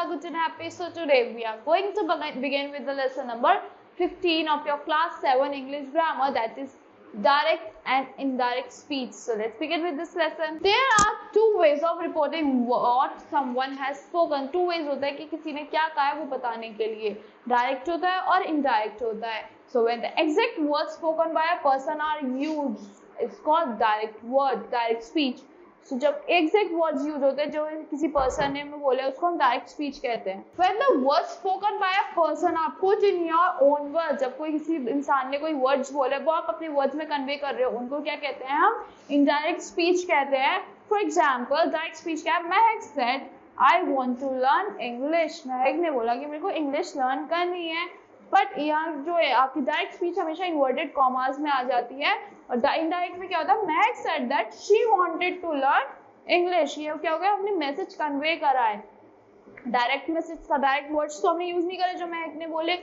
good and happy. So today we are going to begin with the lesson number 15 of your class 7 English grammar, that is direct and indirect speech. So let's begin with this lesson. There are two ways of reporting what someone has spoken. Two ways होता है कि किसी ने क्या कहा है वो बताने के लिए. Direct होता है और indirect होता है. So when the exact words spoken by a person are used, it's called direct word, direct speech. So, जब एग्जैक्ट वर्ड्स यूज होते हैं जो किसी पर्सन ने बोले उसको हम डायरेक्ट स्पीच कहते हैं. When the words spoken by a person are put in your own words, जब कोई किसी इंसान ने कोई वर्ड्स बोले वो आप अपने वर्ड्स में कन्वे कर रहे हो, उनको क्या कहते हैं हम इनडायरेक्ट स्पीच कहते हैं. फॉर एग्जाम्पल डायरेक्ट स्पीच क्या है? Mahak said I want to learn English. Mahak ने बोला कि मेरे को इंग्लिश लर्न करनी है. बट यहाँ जो है आपकी डायरेक्ट स्पीच हमेशा इन्वर्टेड कॉमास में आ जाती है और इनडायरेक्ट में क्या होता है? Mahak said that she wanted to learn English. ये क्या हो गया? हमने मैसेज कन्वे करा है. डायरेक्ट मैसेज का डायरेक्ट वर्ड्स तो हमने यूज नहीं करे जो महक ने बोले.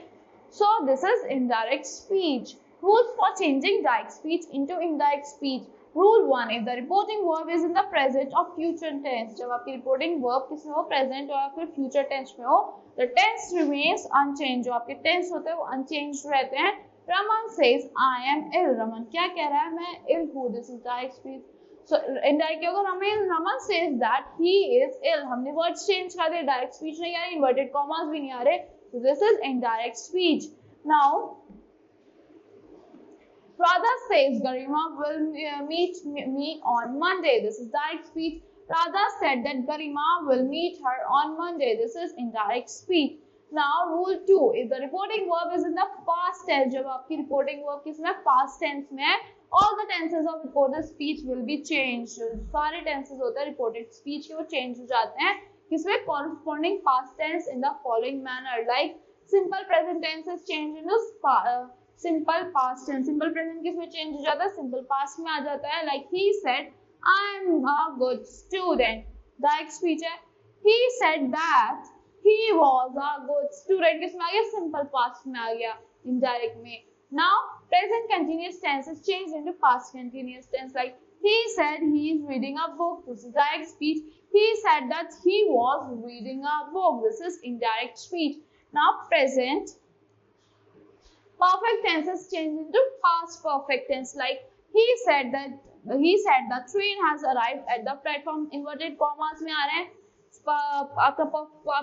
So this is indirect speech. Rules for changing direct speech into indirect speech. Rule 1, if the reporting verb is in the present or future tense, जब आपकी reporting verb किसमें हो? present और फिर future tense में हो, the tense remains unchanged. जो आपके tense होते हैं वो unchanged रहते हैं. Raman says I am ill. Raman क्या कह रहा है? मैं ill हूँ. This is direct speech. So indirect क्या होगा? Raman says that he is ill. हमने words change कर दिए. Direct speech नहीं आ रही, inverted commas भी नहीं आ रहे. So this is indirect speech. Now Radha says Garima will meet me on Monday. This is direct speech. Radha said that Garima will meet her on Monday. This is indirect speech. Now rule 2, if the reporting verb is in the past tense, जब आपकी reporting verb किसमें past tense में है, all the tenses of reported speech will be changed. सारे tenses होते हैं reported speech के वो change हो जाते हैं. किसमें? corresponding past tense in the following manner, like simple present tense is changed into simple past tense. Simple present किस में चेंज हो जाता है? सिंपल पास्ट में आ जाता है. Like he said I am a good student. Direct speech है. He said that he was a good student. किस में आ गया? सिंपल पास्ट में आ गया इनडायरेक्ट में. Now present continuous tense is changed into past continuous tense. Like he said he is reading a book. This is direct speech. He said that he was reading a book. This is indirect speech. Now present perfect tense is changed into past perfect tense. Like he said the train has arrived at the platform. Inverted commas में आ रहे हैं. आपका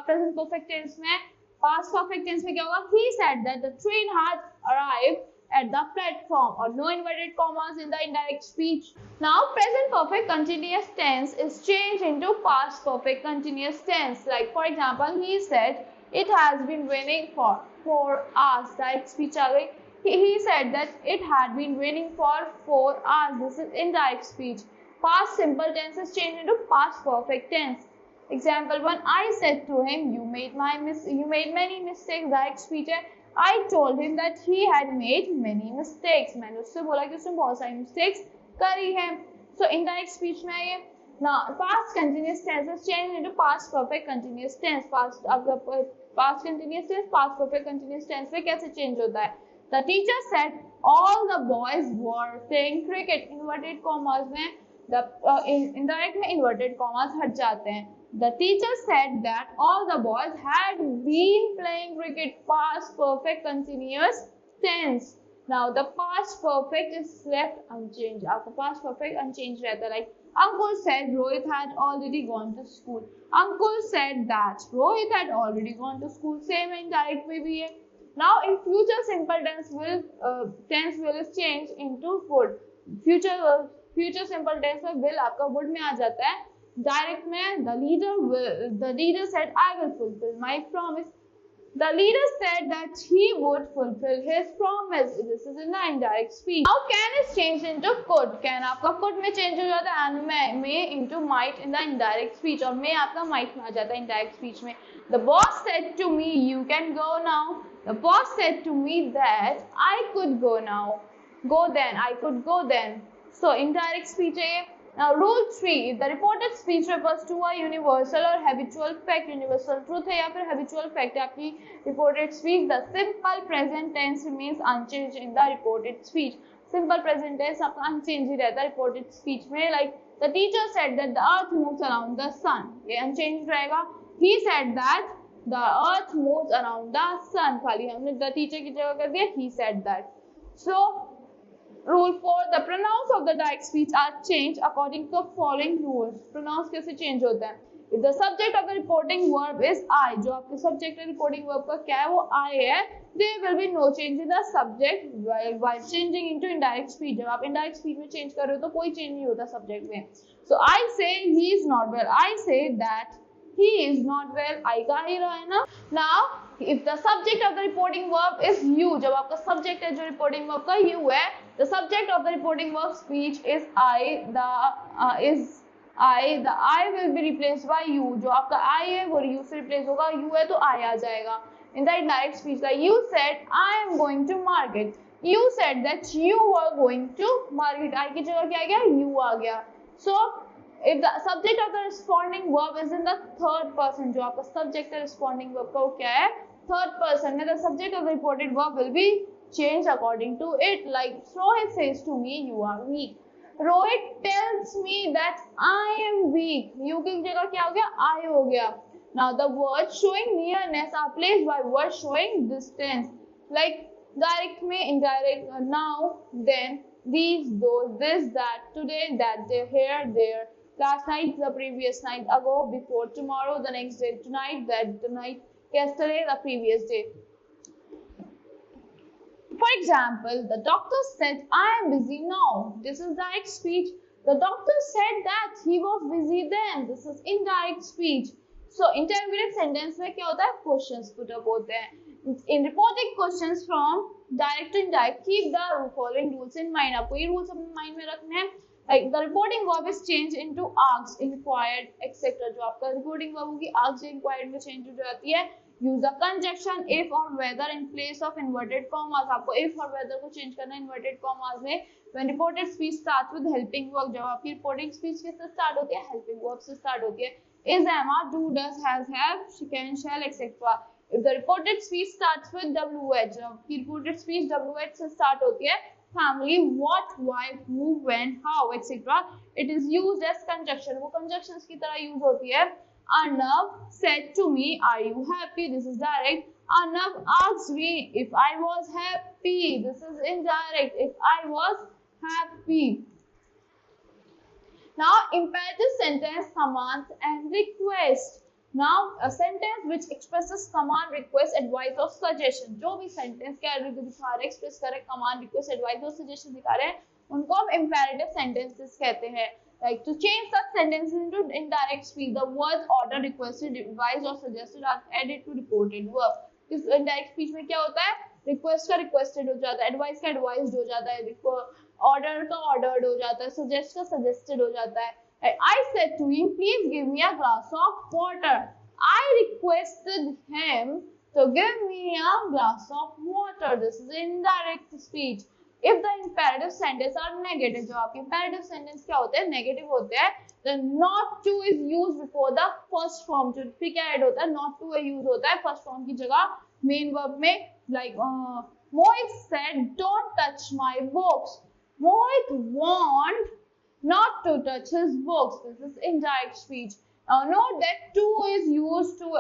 present perfect tense में. Past perfect tense में क्या होगा? He said that the train had arrived at the platform. और no inverted commas in the indirect speech. Now present perfect continuous tense is changed into past perfect continuous tense. Like for example, he said it has been raining for 4 hours. Direct speech आ गई. He said that it had been raining for 4 hours. This is indirect speech. Past simple tense is changed into past perfect tense. Example 1, I said to him, you made many mistakes. Direct speech है. I told him that he had made many mistakes. मैंने उससे बोला कि उसने बहुत सारी mistakes करी हैं. So indirect speech में ये. Now past continuous tense is changed into past perfect continuous tense. Past continuous tense, past perfect continuous tense में कैसे change होता है? The teacher said all the boys were playing cricket. Inverted commas में indirect में inverted commas हट जाते हैं. The teacher said that all the boys had been playing cricket. Past perfect continuous tense. Now the past perfect is left unchanged. आपका past perfect unchanged रहता है. Like Uncle said Rohit had already gone to school. Uncle said that Rohit had already gone to school. Same indirect में भी है. Now in future simple tense will is changed into would. Future simple tense में will आपका would में आ जाता है. Direct में the leader said I will fulfill my promise. The leader said that he would fulfill his promise. This is in the indirect speech. Now can is changed into could. Can आपका could में change हो जाता है and may into might in the indirect speech. और may आपका might में आ जाता है indirect speech में. The boss said to me, you can go now. The boss said to me that I could go now. Go then. I could go then. So indirect speech है. Now rule 3, if the reported speech refers to a universal or habitual fact, universal truth है या फिर habitual fact है आपकी reported speech, the simple present tense remains unchanged in the reported speech. Simple present tense आपका unchanged ही रहता है reported speech में. Like the teacher said that the earth moves around the sun. ये unchanged रहेगा. He said that the earth moves around the sun. खाली हमने the teacher की जगह कर दिया he said that. So rule 4, the pronouns of the direct speech are changed according to the following rules. Pronouns कैसे change होते हैं? If the subject of the reporting verb is I, जो आपके subject है reporting verb का क्या है वो I है, there will be no change in the subject while changing into indirect speech. जब आप indirect speech में change कर रहे हो तो कोई change नहीं होता subject में. So I say he is not well. I say that he is not well. I का ही रहा है ना. Now if the subject of the reporting verb is you, जब आपका subject है जो reporting verb का you है, the subject of the reporting verb speech is I, the I will be replaced by you. जो आपका I है वो you से replace होगा, you है तो I आ जाएगा. In the indirect speech, like you said I am going to market. You said that you were going to market. I की जगह क्या आ गया? You आ गया. So if the subject of the responding verb is in the third person, जो आपका subject है responding verb का वो क्या है? Third person है. The subject of the reported verb will be changed according to it. Like Rohit says to me, you are weak. Rohit tells me that I am weak. You की जगह क्या हो गया? I हो गया. Now the words showing nearness are placed by words showing distance. Like direct में indirect, now, then, these, those, this, that, today, that, day, here, there, last night, the previous night, ago, before, tomorrow, the next day, tonight, that, the night, yesterday, the previous day. For example, the doctor said, I am busy now. This is direct speech. The doctor said that he was busy then. This is indirect speech. So, interrogative sentence में क्या होता है? Questions put up होते हैं. In reporting questions from direct to indirect, keep the following rules in mind. आपको ये rules अपने mind में रखने हैं. Like the reporting verb is changed into asked, inquired, etc. जो आपका reporting verb होगी asked, inquired में change हो जाती है. Use the conjunction if or whether in place of inverted commas. आपको if और whether को change करना है inverted commas में. When reported speech starts with helping verb, जब आपकी reporting speech किससे start होती है? Helping verb से start होती है. Is, am, are, do, does, has, have, she, can, shall, etc. If the reported speech starts with WH, जब आपकी reported speech WH से start होती है, family, what, why, who, when, how, etc. It is used as conjunction. वो conjunctions की तरह use होती है. Arnav said to me, are you happy? This is direct. Arnav asked me if I was happy. This is indirect. If I was happy. Now, imperative sentence, commands and request. Now, a sentence which expresses command, request, advice or suggestion. जो भी sentence क्या दिखा रहे, express कर रहे, command, request, advice और suggestion दिखा रहे हैं, उनको हम imperative sentences कहते हैं. Like to change such sentences into indirect speech, the words order, requested, advised or suggested are added to reported verb. इस indirect speech में क्या होता है? Request का requested हो जाता है, advice का advised हो जाता है, order का ordered हो जाता है, suggest का suggested हो जाता है. I said to him, please give me a glass of water. I requested him to give me a glass of water. This is indirect speech. If the imperative sentence are negative, जो आपके imperative sentence क्या होते हैं? Negative होते हैं. Then not to is used before the first form. जो फिर क्या add होता है? Not to use होता है first form की जगह main verb में. Like Mohit said, don't touch my books. Mohit warned not to touch his books. This is indirect speech. Note that to is used to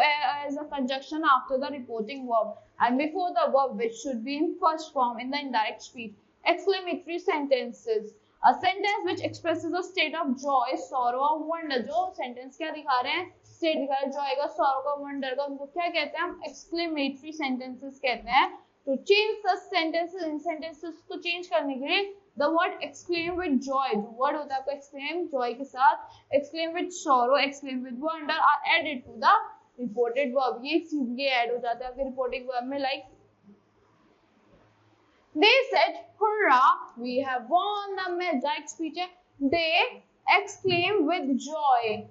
as a conjunction after the reporting verb and before the verb, which should be in first form in the indirect speech. Exclamatory sentences. A sentence which expresses a state of joy, sorrow or wonder. जो sentence क्या दिखा रहे हैं? State दिखा रहे हैं joy का, sorrow का, wonder का. उनको क्या कहते हैं? हम exclamatory sentences कहते हैं. To change such sentences, in sentences को change करने के लिए the word exclaim with joy, जो word होता है आपका exclaim joy के साथ, exclaim with sorrow, exclaim with wonder are added to the reported verb. ये add हो जाता है आपके reporting verb में. Like they said, hurrah, we have won the match. Direct speech है. They exclaimed with joy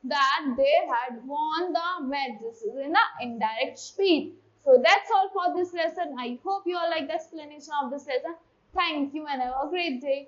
that they had won the match. This is in the indirect speech. So that's all for this lesson. I hope you all like the explanation of this lesson. Thank you and have a great day.